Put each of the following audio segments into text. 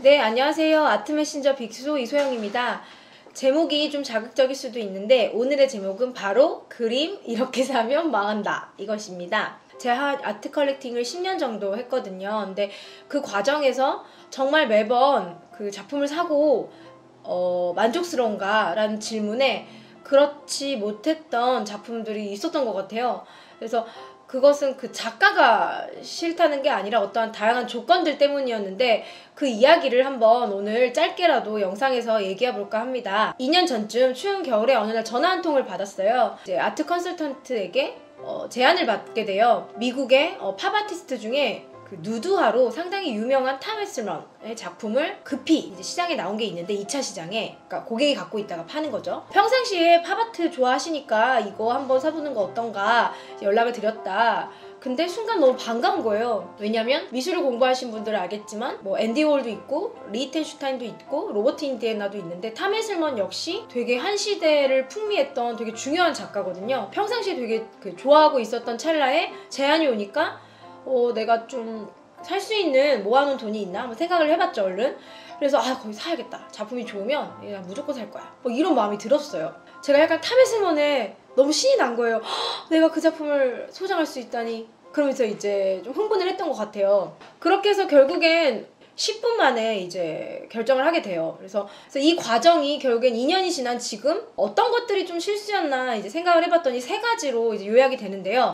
네, 안녕하세요. 아트 메신저 빅소 이소영입니다. 제목이 좀 자극적일 수도 있는데 오늘의 제목은 바로 그림 이렇게 사면 망한다 이것입니다. 제가 아트 컬렉팅을 10년 정도 했거든요. 근데 그 과정에서 정말 매번 그 작품을 사고 만족스러운가? 라는 질문에 그렇지 못했던 작품들이 있었던 것 같아요. 그래서 그것은 그 작가가 싫다는 게 아니라 어떠한 다양한 조건들 때문이었는데 그 이야기를 한번 오늘 짧게라도 영상에서 얘기해 볼까 합니다. 2년 전쯤 추운 겨울에 어느 날 전화 한 통을 받았어요. 이제 아트 컨설턴트에게 제안을 받게 돼요. 미국의 팝 아티스트 중에 그 누드화로 상당히 유명한 탐 웨슬런의 작품을 급히 이제 시장에 나온 게 있는데 2차 시장에, 그러니까 고객이 갖고 있다가 파는 거죠. 평상시에 팝아트 좋아하시니까 이거 한번 사보는 거 어떤가 연락을 드렸다. 근데 순간 너무 반가운 거예요. 왜냐면 미술을 공부하신 분들은 알겠지만 뭐 앤디 홀도 있고 리히텐슈타인도 있고 로버트 인디애나도 있는데 탐 웨슬런 역시 되게 한 시대를 풍미했던 되게 중요한 작가거든요. 평상시에 되게 좋아하고 있었던 찰나에 제안이 오니까 내가 좀 살 수 있는 모아놓은 돈이 있나 한번 생각을 해봤죠. 얼른. 그래서 거기 사야겠다. 작품이 좋으면 그냥 무조건 살 거야. 뭐 이런 마음이 들었어요. 제가 약간 탐 웨슬런에 너무 신이 난 거예요. 내가 그 작품을 소장할 수 있다니. 그러면서 이제 좀 흥분을 했던 것 같아요. 그렇게 해서 결국엔 10분 만에 이제 결정을 하게 돼요. 그래서 이 과정이 결국엔 2년이 지난 지금 어떤 것들이 좀 실수였나 이제 생각을 해봤더니 3가지로 이제 요약이 되는데요.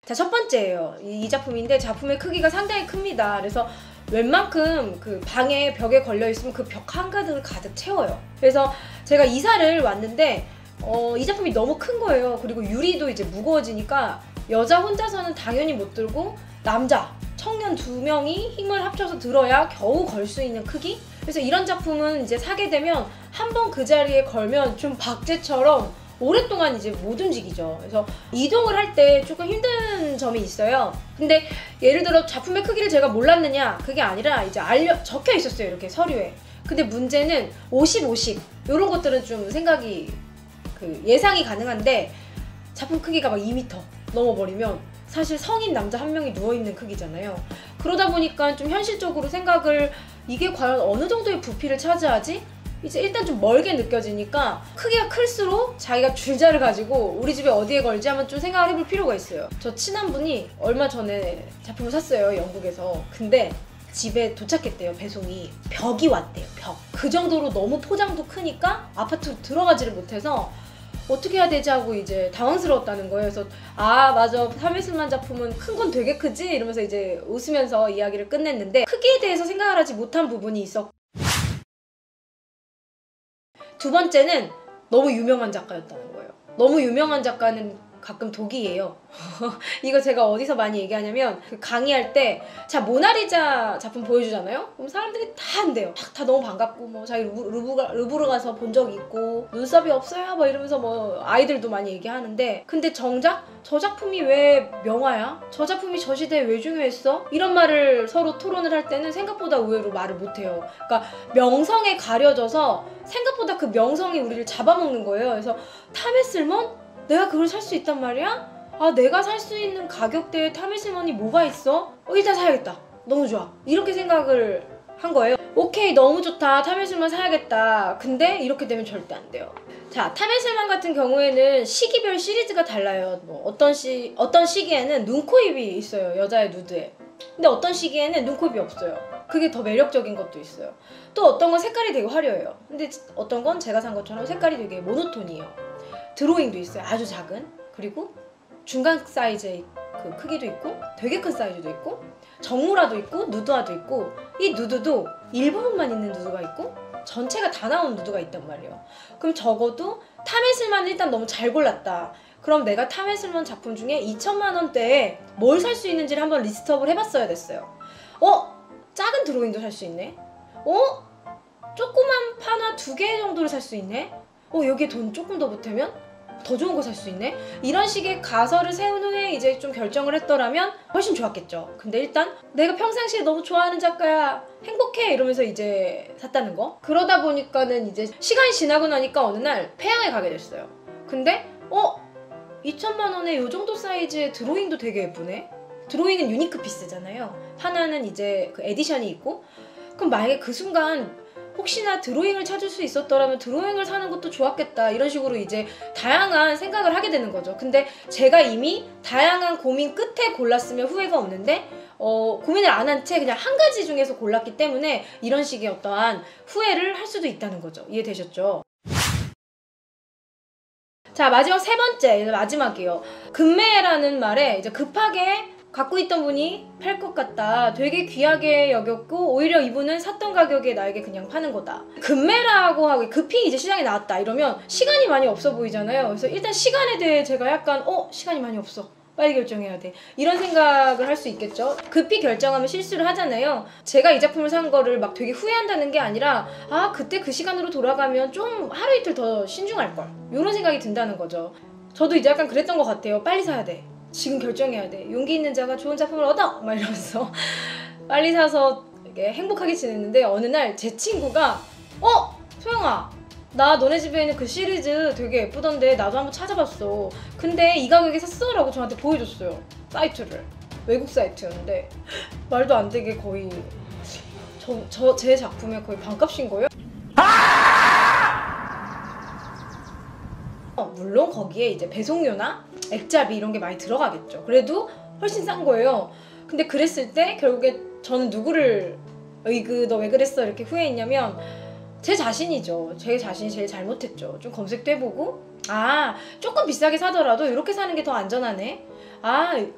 자, 첫 번째예요. 이 작품인데 작품의 크기가 상당히 큽니다. 그래서 웬만큼 그 방에 벽에 걸려있으면 그 벽 한가득을 가득 채워요. 그래서 제가 이사를 왔는데 이 작품이 너무 큰 거예요. 그리고 유리도 이제 무거워지니까 여자 혼자서는 당연히 못 들고 남자, 청년 2명이 힘을 합쳐서 들어야 겨우 걸 수 있는 크기? 그래서 이런 작품은 이제 사게 되면 한번 그 자리에 걸면 좀 박제처럼 오랫동안 이제 못 움직이죠. 그래서 이동을 할 때 조금 힘든 점이 있어요. 근데 예를 들어 작품의 크기를 제가 몰랐느냐? 그게 아니라 이제 적혀 있었어요. 이렇게 서류에. 근데 문제는 50, 50 이런 것들은 좀 생각이 예상이 가능한데 작품 크기가 막 2m 넘어버리면 사실 성인 남자 한 명이 누워있는 크기잖아요. 그러다 보니까 좀 현실적으로 생각을 이게 과연 어느 정도의 부피를 차지하지? 이제 일단 좀 멀게 느껴지니까 크기가 클수록 자기가 줄자를 가지고 우리 집에 어디에 걸지 한번 좀 생각을 해볼 필요가 있어요. 저 친한 분이 얼마 전에 작품을 샀어요. 영국에서. 근데 집에 도착했대요. 배송이. 벽이 왔대요. 벽. 그 정도로 너무 포장도 크니까 아파트로 들어가지를 못해서 어떻게 해야 되지 하고 이제 당황스러웠다는 거예요. 그래서 맞아. 탐 웨슬런 작품은 큰 건 되게 크지? 이러면서 이제 웃으면서 이야기를 끝냈는데 크기에 대해서 생각을 하지 못한 부분이 있었고, 두 번째는 너무 유명한 작가였다는 거예요. 너무 유명한 작가는 가끔 독이에요. 이거 제가 어디서 많이 얘기하냐면 강의할 때 자 모나리자 작품 보여주잖아요? 그럼 사람들이 다 한대요. 다 너무 반갑고 뭐 자기 루브르 가서 본 적이 있고 눈썹이 없어요 뭐 이러면서 뭐 아이들도 많이 얘기하는데, 근데 정작 저 작품이 왜 명화야? 저 작품이 저 시대에 왜 중요했어? 이런 말을 서로 토론을 할 때는 생각보다 의외로 말을 못해요. 그러니까 명성에 가려져서 생각보다 그 명성이 우리를 잡아먹는 거예요. 그래서 탐 웨슬런? 내가 그걸 살 수 있단 말이야? 내가 살 수 있는 가격대에 탐 웨슬런이 뭐가 있어? 일단 사야겠다. 너무 좋아. 이렇게 생각을 한 거예요. 오케이, 너무 좋다. 탐 웨슬런 사야겠다. 근데 이렇게 되면 절대 안 돼요. 자, 탐 웨슬런 같은 경우에는 시기별 시리즈가 달라요. 뭐 어떤 시기에는 눈, 코, 입이 있어요. 여자의 누드에. 근데 어떤 시기에는 눈, 코, 입이 없어요. 그게 더 매력적인 것도 있어요. 또 어떤 건 색깔이 되게 화려해요. 근데 어떤 건 제가 산 것처럼 색깔이 되게 모노톤이에요. 드로잉도 있어요. 아주 작은. 그리고 중간 사이즈의 그 크기도 있고 되게 큰 사이즈도 있고 정우라도 있고 누드화도 있고, 이 누드도 일부분만 있는 누드가 있고 전체가 다 나온 누드가 있단 말이에요. 그럼 적어도 탐 웨슬런은 일단 너무 잘 골랐다. 그럼 내가 탐 웨슬런 작품 중에 2천만 원대에 뭘 살 수 있는지를 한번 리스트업을 해봤어야 됐어요. 작은 드로잉도 살 수 있네. 조그만 판화 2개 정도를 살 수 있네. 여기에 돈 조금 더 보태면 더 좋은 거 살 수 있네? 이런 식의 가설을 세운 후에 이제 좀 결정을 했더라면 훨씬 좋았겠죠. 근데 일단 내가 평상시에 너무 좋아하는 작가야, 행복해 이러면서 이제 샀다는 거. 그러다 보니까는 이제 시간이 지나고 나니까 어느 날 폐양에 가게 됐어요. 근데 2천만 원에 이 정도 사이즈의 드로잉도 되게 예쁘네? 드로잉은 유니크 피스잖아요. 하나는 이제 그 에디션이 있고, 그럼 만약에 그 순간 혹시나 드로잉을 찾을 수 있었더라면 드로잉을 사는 것도 좋았겠다, 이런 식으로 이제 다양한 생각을 하게 되는 거죠. 근데 제가 이미 다양한 고민 끝에 골랐으면 후회가 없는데 고민을 안 한 채 그냥 한 가지 중에서 골랐기 때문에 이런 식의 어떠한 후회를 할 수도 있다는 거죠. 이해되셨죠? 자, 마지막 세 번째, 마지막이에요. 급매라는 말에 이제 급하게 갖고 있던 분이 팔 것 같다, 되게 귀하게 여겼고 오히려 이분은 샀던 가격에 나에게 그냥 파는 거다. 급매라고 하고 급히 이제 시장에 나왔다 이러면 시간이 많이 없어 보이잖아요. 그래서 일단 시간에 대해 제가 약간 시간이 많이 없어, 빨리 결정해야 돼, 이런 생각을 할 수 있겠죠. 급히 결정하면 실수를 하잖아요. 제가 이 작품을 산 거를 막 되게 후회한다는 게 아니라 그때 그 시간으로 돌아가면 좀 하루 이틀 더 신중할걸, 이런 생각이 든다는 거죠. 저도 이제 약간 그랬던 것 같아요. 빨리 사야 돼, 지금 결정해야 돼, 용기 있는 자가 좋은 작품을 얻어! 막 이러면서 빨리 사서 이렇게 행복하게 지냈는데 어느 날 제 친구가 소영아, 나 너네 집에 있는 그 시리즈 되게 예쁘던데 나도 한번 찾아봤어. 근데 이 가격에 샀어? 라고 저한테 보여줬어요. 사이트를. 외국 사이트였는데 말도 안 되게 거의 제 작품에 거의 반값인 거예요. 물론 거기에 이제 배송료나 액자비 이런 게 많이 들어가겠죠. 그래도 훨씬 싼 거예요. 근데 그랬을 때 결국에 저는 누구를 으이그 너 왜 그랬어 이렇게 후회했냐면 제 자신이죠. 제 자신이 제일 잘못했죠. 좀 검색도 해보고 조금 비싸게 사더라도 이렇게 사는 게 더 안전하네,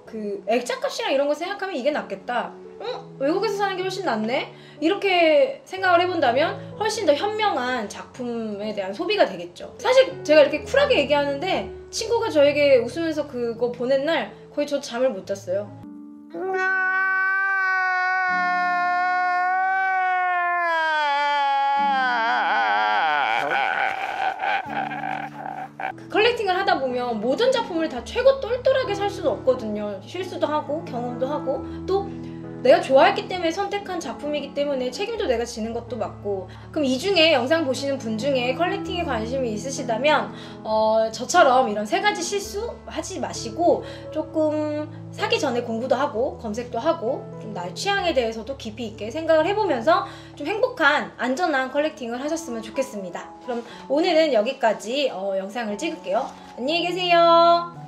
그 액자값이랑 이런 거 생각하면 이게 낫겠다, 외국에서 사는 게 훨씬 낫네, 이렇게 생각을 해본다면 훨씬 더 현명한 작품에 대한 소비가 되겠죠. 사실 제가 이렇게 쿨하게 얘기하는데 친구가 저에게 웃으면서 그거 보낸 날 거의 저 잠을 못 잤어요. 컬렉팅을 하다 보면 모든 작품을 다 최고 똘똘하게 살 수도 없거든요. 실수도 하고 경험도 하고 또 내가 좋아했기 때문에 선택한 작품이기 때문에 책임도 내가 지는 것도 맞고. 그럼 이 중에 영상 보시는 분 중에 컬렉팅에 관심이 있으시다면 저처럼 이런 세 가지 실수 하지 마시고 조금 사기 전에 공부도 하고 검색도 하고 좀 나의 취향에 대해서도 깊이 있게 생각을 해보면서 좀 행복한 안전한 컬렉팅을 하셨으면 좋겠습니다. 그럼 오늘은 여기까지 영상을 찍을게요. 안녕히 계세요.